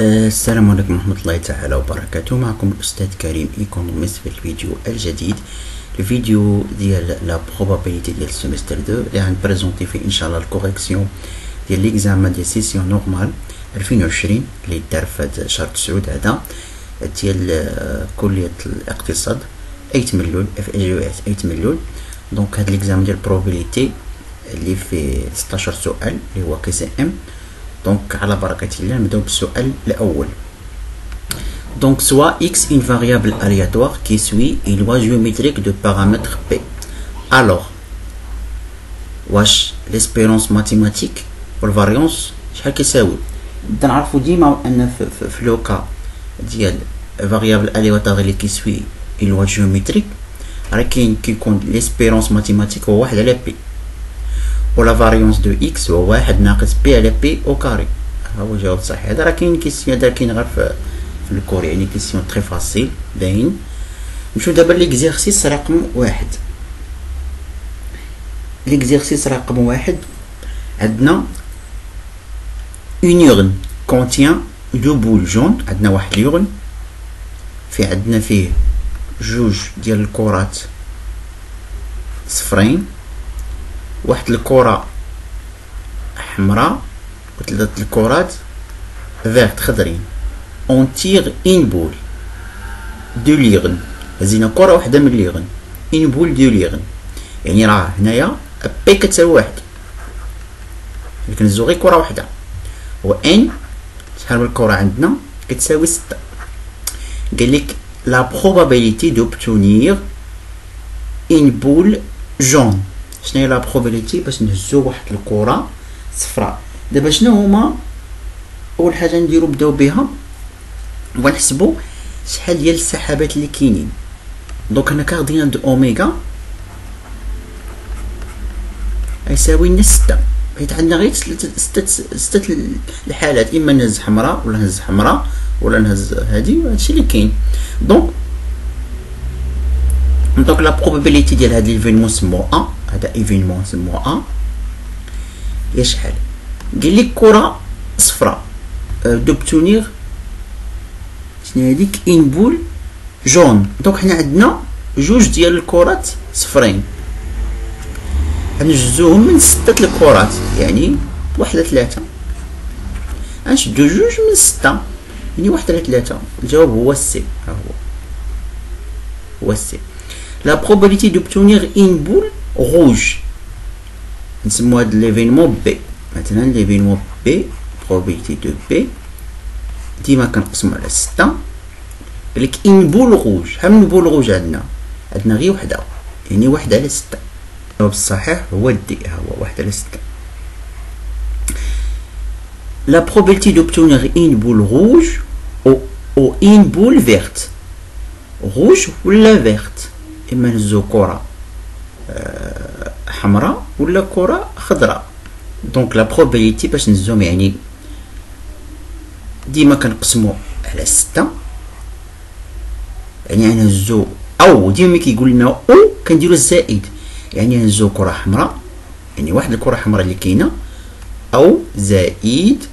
السلام عليكم ورحمة الله تعالى وبركاته. معكم الأستاذ كريم ايكونوميست في الفيديو الجديد. الفيديو ديال لا بروبابيليتي ديال السيمستر 2 اللي غنبريزونتي فيه ان شاء الله الكوريكسيون ديال ليكزامان ديال سيسيون نورمال 2020 اللي دار في هاد شهر 9 هذا ديال كلية الاقتصاد 8 مليون اف اي اس 8 مليون. دونك هاد ليكزامان ديال البروبابيليتي اللي فيه 16 سؤال اللي هو كي سي ام. Donc, à la barakati, on va faire le premier. Donc, soit x une variable aléatoire qui suit une loi géométrique de paramètre p. Alors, l'espérance mathématique pour la variance, c'est ce que ça veut dire. On sait que dans le cas de la variable aléatoire qui suit une loi géométrique, l'espérance mathématique est 1 على p. ولا فاريونس دو اكس هو واحد ناقص بي على بي او كاري. هو جواب صحيح. هذا راه كاين كيسيون هذا كاين غير في الكور، يعني كيسيون تري فاسيل باين. نمشيو دابا ليكزيرسيس رقم واحد. ليكزيرسيس رقم واحد عندنا اون urne كونتيان دو بول جون. عندنا واحد اليورن عندنا فيه جوج ديال الكرات صفرين، واحد الكرة حمراء وثلاثة الكرات فيرت خضرين. اون تيغ ان بول دو ليغن. هزينا كرة وحدة من ليغن، ان بول دو ليغن، يعني راه هنايا بي كتساوي واحد، كنهزو غير كرة وحدة، و ان شحال من الكرة عندنا كتساوي 6. قالك لا بروبابيليتي دوبتونيغ ان بول جون. شنو هي لا بروبابيليتي باش نهزو واحد الكرة صفراء؟ دابا شنو هما اول حاجه نديرو نبداو بها ونحسبو شحال ديال السحابات اللي كاينين. دونك هنا كارديان دو اوميغا يساوي لنا 6، حيت عندنا غير 6 الحالات، اما نهز حمراء ولا نهز حمراء ولا نهز هادي، هادشي اللي كاين. دونك لا بروبابيليتي ديال هاد ليفينمون نسموه ا. هذا ايفينمون نسموه ا. هي شحال؟ قال لك كرة صفراء دوبتونيغ شنو هذيك ان بول جون. دونك حنا عندنا جوج ديال الكرات صفرين، غنجزوهم من 6 الكرات، يعني 1 على 3. غنشدو جوج من 6 يعني 1 على 3. الجواب هو سي. ها هو سي. لا probabilité d'obtenir une boule rouge نسمو هاد ليفينمون بي. مثلا ليفينمون بي probabilité de بي ديما كنقسمو على 6. قالك ان بول روج. شحال من بول روج عندنا؟ عندنا غير وحده، يعني 1 على 6. الجواب الصحيح هو دي. ها هو 1 على 6. لا probabilité d'obtenir une boule rouge ou une boule verte. rouge ولا verte، اما نهزو كرة حمراء ولا كرة خضراء. دونك لا بروبابيليتي باش نهزوهم يعني ديما كنقسمو على 6، يعني نهزو او ديما ملي كيقول لنا او كنديرو الزائد، يعني نهزو كرة حمراء، يعني واحد الكرة حمراء اللي كاينه، او زائد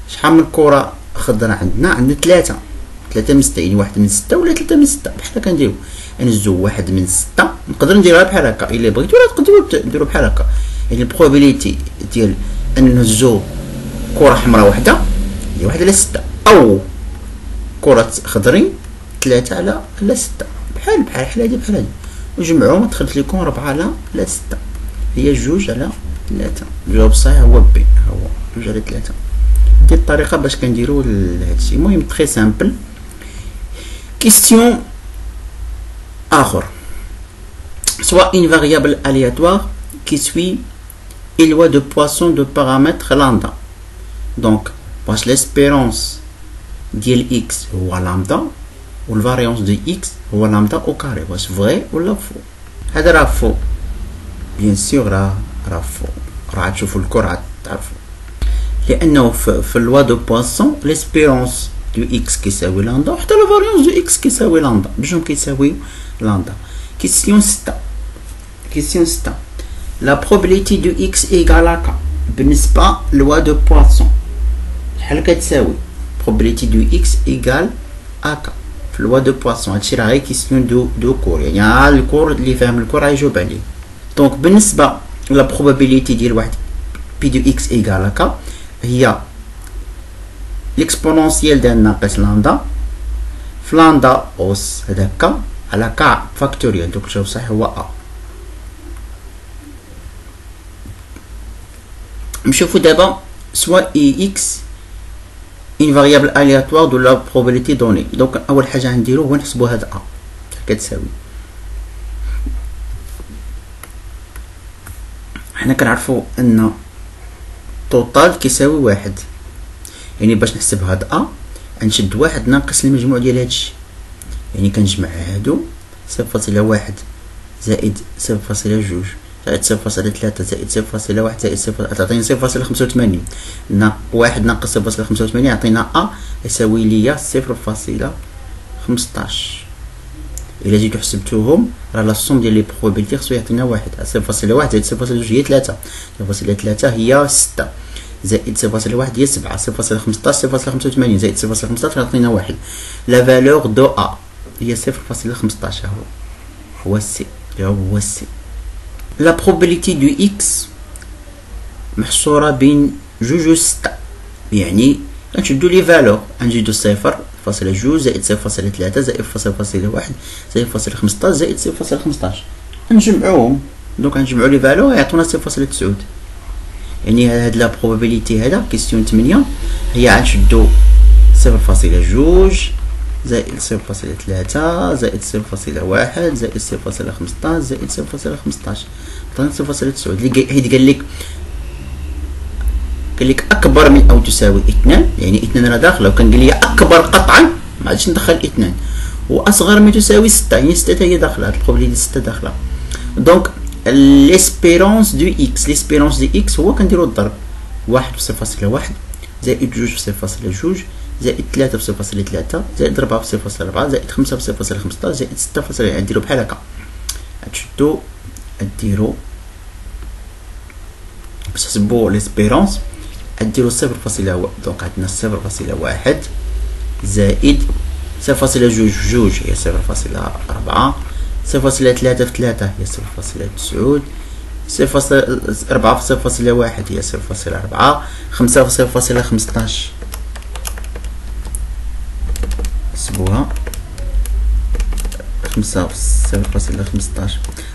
شحال من كرة خضراء عندنا 3 من 6، يعني 1 من 6 ولا 3 من 6 بحال كنديرو. نهزو 1 من 6. نقدر نديرها بحال هكا الا بغيتو، ولا تقدروا ديروا بحال هكا. يعني البروبابيليتي ديال ان نهزو كرة حمراء وحده هي 1 على 6، او كرة خضرين 3 على 6. بحال هادي بحال هادي، وجمعوهم دخلت لكم 4 على 6، هي 2 على 3. الجواب الصحيح هو بي. ها هو 2 على 3. دي الطريقه باش كنديروا هادشي. المهم تري سامبل. كيستيون آخر. soit une variable aléatoire qui suit une loi de Poisson de paramètre lambda. Donc باش l'espérance ديال x هو lambda و الفاريونس دو x هو lambda au carré. واش فري ولا فو؟ هذا راه فو بيان سور، راه فو. راه تشوفوا الكور تعرفوا، لانه في اللوا دو بواسون ليسبيرونس دو اكس كيساوي لامدا، وحتى لا فاريونس دو اكس كيساوي لامدا، بجوج كيساويو لامدا. كيسيون 6. كيسيون 6. لا probabilité دو اكس ايكال هكا بالنسبه لوا دو بواسون شحال كتساوي؟ probabilité du x égale AK في loi de Poisson. هادشي راه غير كيسيون دو كور، يعني الكور اللي فاهم الكور غيجاوب عليه. دونك بالنسبة لا probabilité ديال واحد بي دو x égale AK هي l'exponentielle ديال ناقص لامدا في لامدا أوس هداك على K فاكتوريال. دوك الجواب الصحيح هو A. نشوفو دابا soit x une variable aléatoire de la probabilité donnée. دونك اول حاجه غنديرو هو نحسبو هاد a كتساوي، حنا كنعرفو ان توتال كيساوي واحد، يعني باش نحسب هاد a غنشد واحد ناقص المجموع ديال هادشي، يعني كنجمع هادو 0.1 زائد 0.2 زائد 0.3 زائد 0.1 زائد 0 تعطيني 0.85. واحد ناقص 0.85 يعطينا أ يساوي ليا 0.15. إلا جيتو حسبتوهم راه لا سوم ديال لي بروبابيلتي خصو يعطينا واحد. 0.1 زائد 0.2 هي 3، 0.3 هي 6 زائد 0.1 هي 7، 0.15 0.85 زائد 0.15 يعطينا واحد. لا فالور دو أ هي 0.15 هو السي، هو السي. لا probabilité du x محصورة بين جوج و 6، يعني غنشدو لي فالور غنجيدو 0.2 زائد 0.3 زائد 0.1 زائد 0.15 زائد 0.15 نجمعوهم. دونك غنجمعو لي فالور يعطونا 0.9. يعني هاد لا probabilité هذا كيستيون 8 هي غنشدو 0.2 زائد 0.3 زائد 0.1 زائد 0.15 زائد 0.15 عطانا 0.9. اللي قال لك اكبر من او تساوي 2، يعني 2 راه داخله، وكان قال لي اكبر قطعا ما عادش ندخل 2، واصغر من تساوي 6 يعني 6 هي داخله، هاد البروبابيليتي 6 داخله. دونك ليسبيرونس دو اكس، ليسبيرونس دو اكس هو كنديرو الضرب 1 في 0.1 زائد 2 في 0.2 زائد 3 في 0.3 زائد 4 في 0.4 زائد 5 في 0.15 زائد 6 في 0.1. نديرو بحال هكا، غتشدو ديرو باش تحسبو ليسبيرونس ديرو 0.1. دونك عندنا 0.1 زائد 0.2 هي 0.4 0.3 في 3 هي 0.9 4 في 0.1 هي 0.4 5 في 0.15 حسبوها 5 في 0.15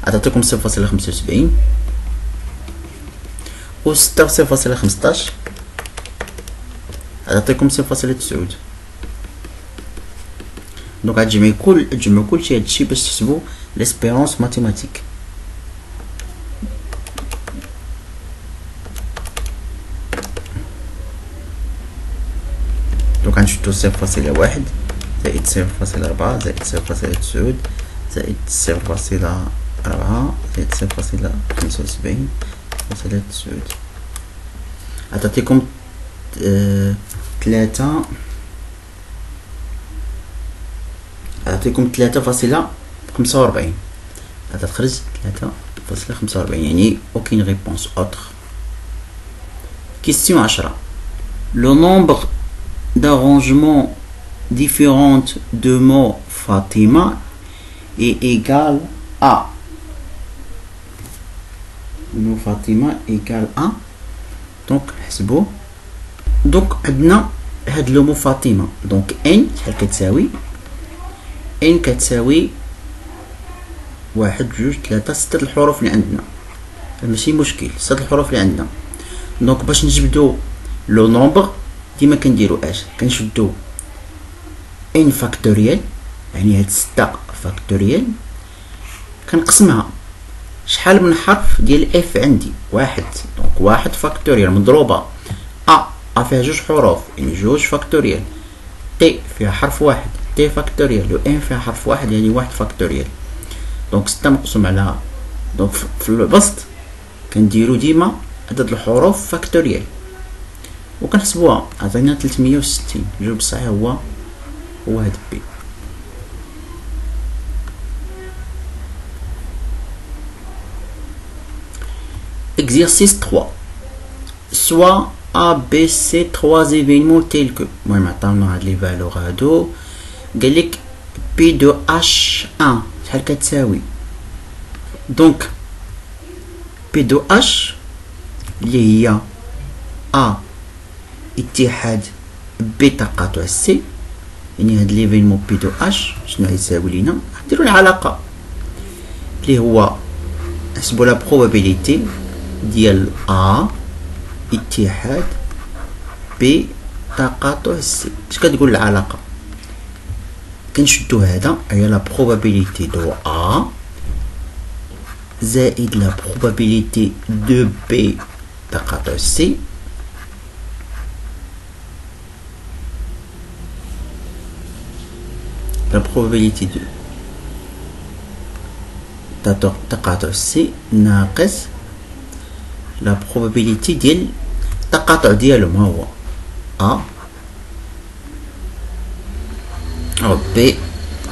عطاتكم 0.75 و 6 في 0.15 عطاتكم 0.9. دونك غتجمعو كلشي هادشي باش تحسبو ليسبيرونس ماتيماتيك. دونك غنشدو 0.1 زائد 0.4 زائد 0.9 زائد 0.4 زائد 0.75 عطاتيكم 3 عطيكم 3.45 غتخرج 3.45 يعني aucune réponse autre. Question 10. Le nombre d'arrangements différents de mots Fatima est égal à mot Fatima égal à donc حسبوه. دونك عندنا هاد لو مو فاطمه دونك ان شحال كتساوي ان كتساوي 1 2 3 6 الحروف اللي عندنا ماشي مشكل 6 الحروف اللي عندنا. دونك باش نجبدو لو نومبر ديما كنديرو اش كنشدو ان فاكتوريال يعني هاد 6 فاكتوريال كنقسمها شحال من حرف ديال اف عندي 1 دونك 1 فاكتوريال مضروبه ا فيها جوج حروف يعني جوج فاكتوريال تي فيها حرف واحد تي فاكتوريال و ان فيها حرف واحد يعني 1 فاكتوريال. دونك 6 مقسوم على دونك في البسط كنديرو ديما عدد الحروف فاكتوريال وكنحسبوها عطينا 360. الجواب الصحيح هو هاد بي. Exercice 3. Soit A B C 3 événements tels que المهم عطاونا هاد لي فالور هادو قالك P de H1 شحال كتساوي دونك P de H اللي هي A اتحاد B تقاطع C يعني هاد ليفينمون P de H شنو غيساوي لينا نديرو العلاقة اللي هو نحسبو لا probabilité ديال A اتحاد B تقاطع C اش كتقول العلاقة كنشدو هذا هي لا probabilité دو A زائد لا probabilité دو B تقاطع C la probabilité de تقاطع C ناقص la probabilité ديال التقاطع ديالهم ها هو A أو B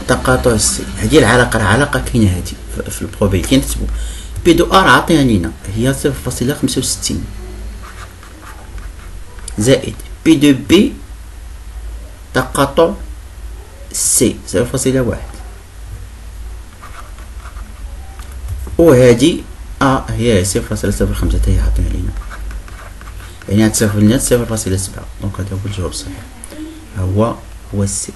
تقاطع C هذه العلاقة كاينة هذه في البروبابيليتي نكتبو P دو A راه عطيها لينا هي 0.65 زائد P دو B تقاطع C 0.1 وهذه A هي 0.05 هي عطيها لينا يعني هاد 0.7 دونك هذا هو الجواب الصحيح هو C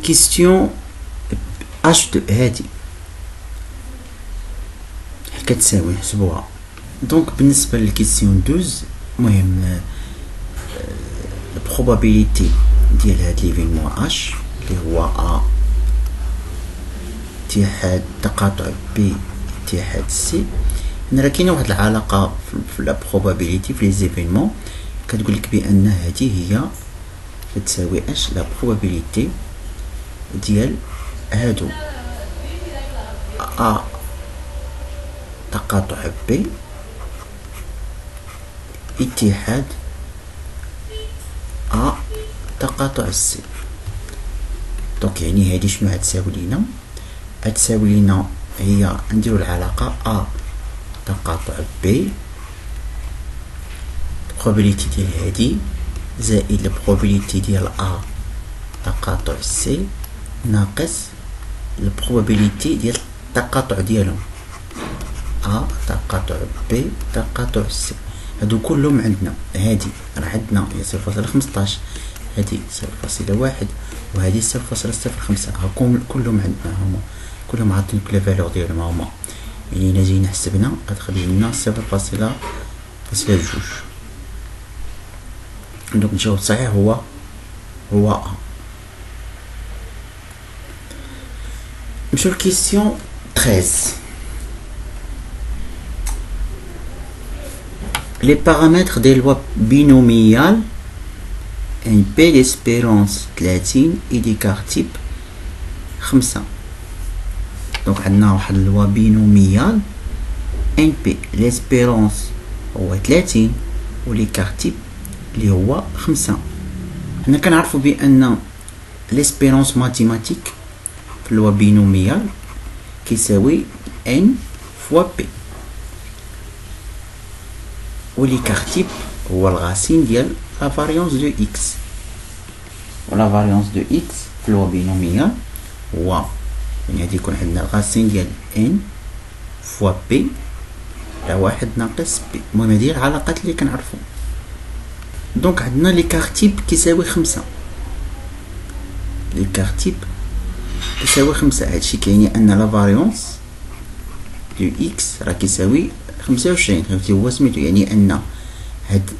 كيستيون H2 هادي شحال كتساوي نحسبوها دونك بالنسبة للكيستيون 12 المهم البروبابيليتي ديال هاد ليفينمون H اللي هو A اتحاد تقاطع B اتحاد C هنا راه كاينه واحد العلاقة في لا probability في لي زيفينمون كتقولك بأن هذه هي كتساوي اش لا probability ديال هادو A تقاطع B اتحاد A تقاطع C دونك يعني هادي شنو غتساوي لينا غتساوي لينا هي نديرو العلاقة A تقاطع B probability ديال هادي زائد probability ديال A تقاطع C ناقص probability ديال التقاطع ديالهم A تقاطع B تقاطع C هادو كلهم عندنا هادي راه عندنا هي 0.15 هادي 0.1 وهادي 0.05 هاكم كلهم عندنا هما كلهم عاطين لي فالور ديالهم هما يعني الا جينا حسبنا غتخرج لنا 0.02 دونك الجواب الصحيح هو A نمشيو لكيسيون 13 les paramètres des lois binomiales NP l'espérance 30 et l'écart type 5 donc عندنا واحد اللوا بينوميال NP l'espérance هو 30 و l'écart type اللي هو 5 حنا كنعرفوا بأن l'espérance mathématique في اللوا بينوميال كيساوي N fois P و l'écart type هو الغاسين ديال la variance de x و la variance de x في اللوا بينوميال هو يعني غادي يكون عندنا الغاسين ديال n فوا p على واحد ناقص p المهم هادي هي العلاقات اللي كنعرفو دونك عندنا ليكار تيب كيساوي 5 ليكار تيب كيساوي 5 هادشي كيعني ان لا فاريونس دو x راه كيساوي 25 فهمتي هو سميتو يعني ان هاد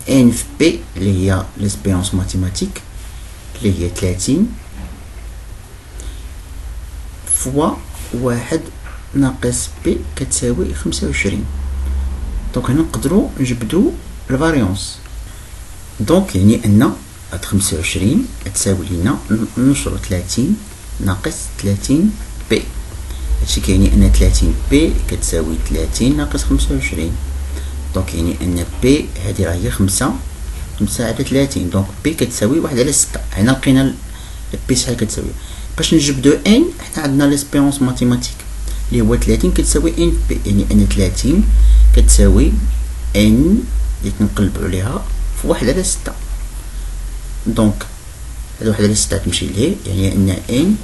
n في p اللي هي ليسبيرونس ماتيماتيك اللي هي 30 فوا واحد ناقص بي كتساوي 25 دونك هنا نقدروا نجبدو الفاريونس دونك يعني ان هاد 25 تساوي لينا نشرو 30 ناقص 30 بي هادشي كيعني ان 30 بي كتساوي 30 ناقص 25 دونك يعني ان بي هادي راه هي 5 على 30 دونك بي كتساوي 1 على 6 هنا لقينا بي شحال كتساوي باش نجبدو ان حنا عندنا ليسبيرونس ماتيماتيك اللي هو 30 كتساوي ان بي يعني ان 30 كتساوي ان اللي كنقلبوا عليها في 1/6. دونك هاد 1/6 تمشي لهيه، يعني ان ان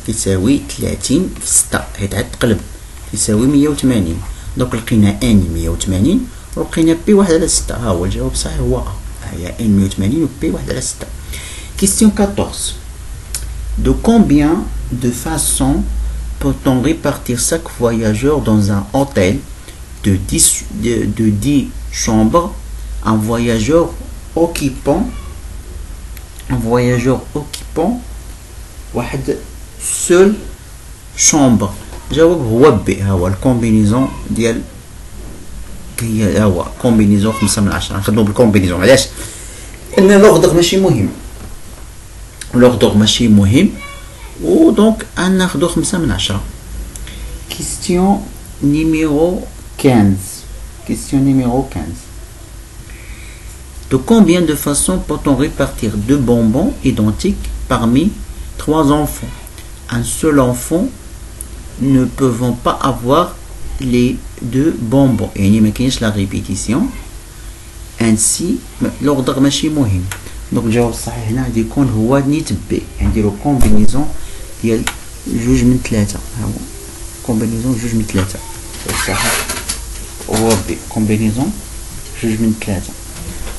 تساوي 30 في 6 حيت عاد تقلب تساوي 180. دونك لقينا ان 180 ولقينا بي 1/6. ها هو الجواب صحيح هو هي ان 180 و بي 1/6. Question 14. De combien de façons peut-on répartir chaque voyageur dans un hôtel de 10 chambres? Un voyageur occupant واحد seul chambre. جواب هو بي. ها هو الكومبينيزون ديال هي هو كومبينيزون 5/10. نخدمو بالكومبينيزون. علاش؟ لأن لوغدغ ماشي مهم و دونك ناخدو 5/10. Question numéro 15. De combien de façons peut-on répartir 2 bonbons identiques parmi 3 enfants? Un seul enfant ne peut pas avoir les 2 bonbons. يعني ما كاينش لا ريبيتيسيون. ainsi l'ordre ماشي مهم. دونك الجواب الصحيح هنا غادي يكون هو نيت بي. نديرو كومبينيزون ديال 2/3. ها هو كومبينيزون 2/3. الصحيح هو بي. كومبينيزون 2/3.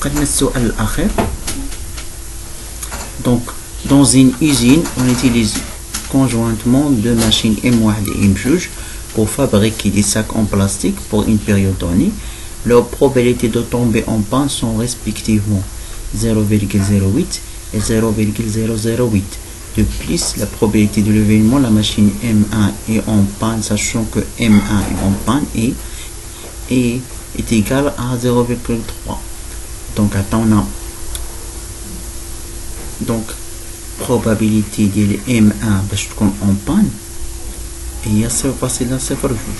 قدنا السؤال الأخير. Donc, dans une usine, on utilise conjointement 2 machines M1 et M2 pour fabriquer des sacs en plastique pour une période donnée. Leurs probabilités de tomber en panne sont respectivement 0,08 et 0,008. De plus, la probabilité de l'événement, la machine M1 est en panne, sachant que M1 est en panne est égale à 0,3. Donc, attends, donc probabilité de M1 باش تكون en panne هي 0.02.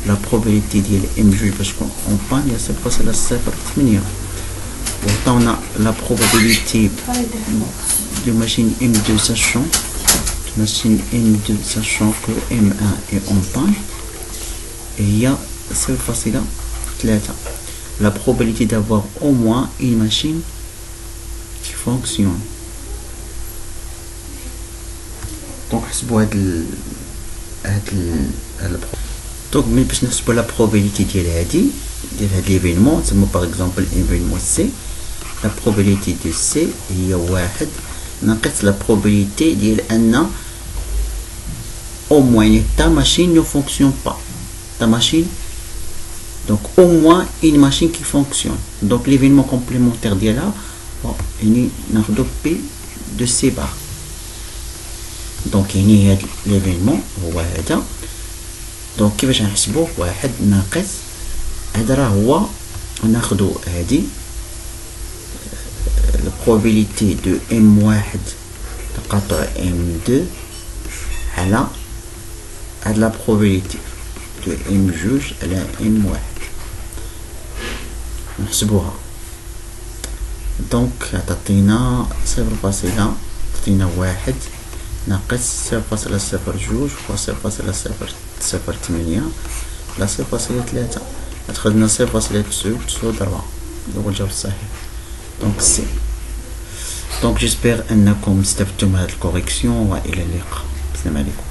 la probabilité ديال M2 باش تكون en panne هي 0.08. وعطاونا la probabilité de machine M2 sachant que M1 est en panne هي 0.3. la probabilité d'avoir au moins une machine qui fonctionne. دونك نحسبوا دونك ملي باش نحسبوا لا probabilité ديال هاد ليفينمون نسمو باغ اكزومبل ايفينمون سي. لا probabilité دو سي هي 1 ناقص لا probabilité ديال ان au moins يعني ta machine ne fonctionne pas. ta machine donc au moins une machine qui fonctionne. donc l'événement complémentaire ديالها يعني ناخدو بي دو سي بار. دونك يعني هاد ليفينمون هو هذا. دونك كيفاش نحسبوه؟ 1 ناقص هذا راه هو ناخدو هادي البروبابيليتي دو M1 تقاطع M2 على هاد لا بروبابيليتي دو M2 على M1 نحسبوها. دونك تعطينا 0.تعطينا 1 ناقص 0.02 و 0.008 لا 0.3 تاخذنا 0.994. هو الجواب الصحيح. دونك سي. دونك جيسبر انكم استفدتم من هذه الكوريكسيون والى اللقاء. السلام عليكم.